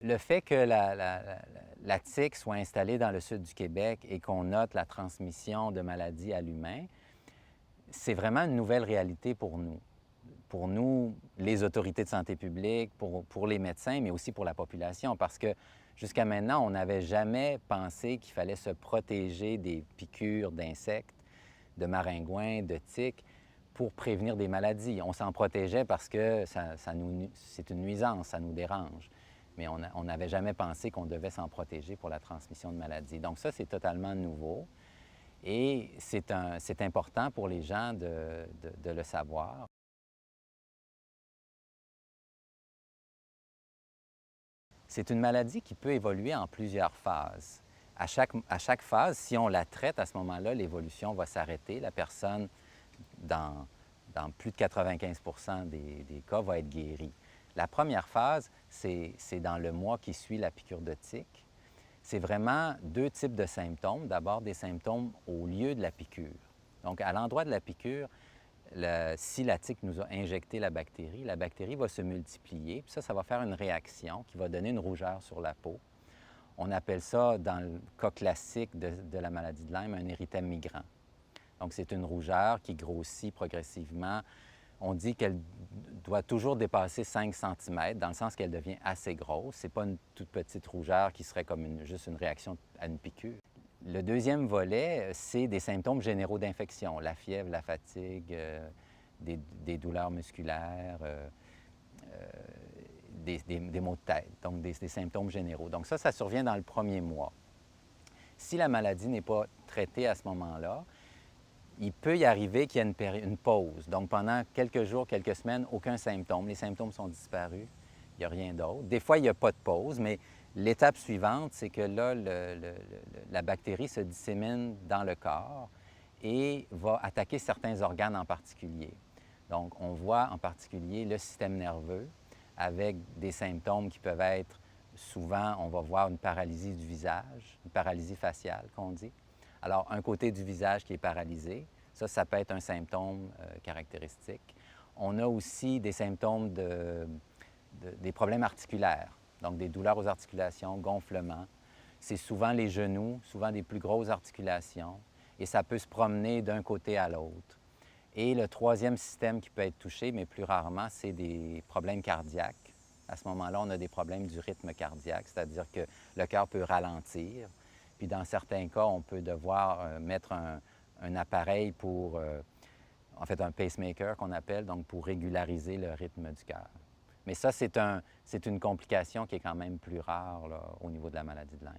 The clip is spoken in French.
Le fait que la tique soit installée dans le sud du Québec et qu'on note la transmission de maladies à l'humain, c'est vraiment une nouvelle réalité pour nous. Pour nous, les autorités de santé publique, pour les médecins, mais aussi pour la population, parce que jusqu'à maintenant, on n'avait jamais pensé qu'il fallait se protéger des piqûres d'insectes, de maringouins, de tiques, pour prévenir des maladies. On s'en protégeait parce que c'est une nuisance, ça nous dérange. Mais on n'avait jamais pensé qu'on devait s'en protéger pour la transmission de maladies. Donc ça, c'est totalement nouveau. Et c'est important pour les gens de le savoir. C'est une maladie qui peut évoluer en plusieurs phases. À chaque phase, si on la traite, à ce moment-là, l'évolution va s'arrêter. La personne, dans, dans plus de 95 des cas, va être guérie. La première phase, c'est dans le mois qui suit la piqûre de tique. C'est vraiment deux types de symptômes. D'abord, des symptômes au lieu de la piqûre. Donc, à l'endroit de la piqûre, si la tique nous a injecté la bactérie va se multiplier. Puis ça va faire une réaction qui va donner une rougeur sur la peau. On appelle ça, dans le cas classique de la maladie de Lyme, un érythème migrant. Donc, c'est une rougeur qui grossit progressivement. On dit qu'elle doit toujours dépasser 5 cm, dans le sens qu'elle devient assez grosse. Ce n'est pas une toute petite rougeur qui serait comme juste une réaction à une piqûre. Le deuxième volet, c'est des symptômes généraux d'infection, la fièvre, la fatigue, des douleurs musculaires, des maux de tête, donc des symptômes généraux. Donc ça survient dans le premier mois. Si la maladie n'est pas traitée à ce moment-là, il peut y arriver qu'il y ait une pause. Donc pendant quelques jours, quelques semaines, aucun symptôme. Les symptômes sont disparus, il n'y a rien d'autre. Des fois, il n'y a pas de pause, mais l'étape suivante, c'est que là, la bactérie se dissémine dans le corps et va attaquer certains organes en particulier. Donc, on voit en particulier le système nerveux avec des symptômes qui peuvent être, souvent, on va voir une paralysie du visage, une paralysie faciale qu'on dit. Alors, un côté du visage qui est paralysé, ça peut être un symptôme caractéristique. On a aussi des symptômes des problèmes articulaires, donc des douleurs aux articulations, gonflements. C'est souvent les genoux, souvent des plus grosses articulations, et ça peut se promener d'un côté à l'autre. Et le troisième système qui peut être touché, mais plus rarement, c'est des problèmes cardiaques. À ce moment-là, on a des problèmes du rythme cardiaque, c'est-à-dire que le cœur peut ralentir. Puis dans certains cas, on peut devoir mettre un appareil pour, en fait, un pacemaker qu'on appelle, donc pour régulariser le rythme du cœur. Mais ça, c'est une complication qui est quand même plus rare là, au niveau de la maladie de Lyme.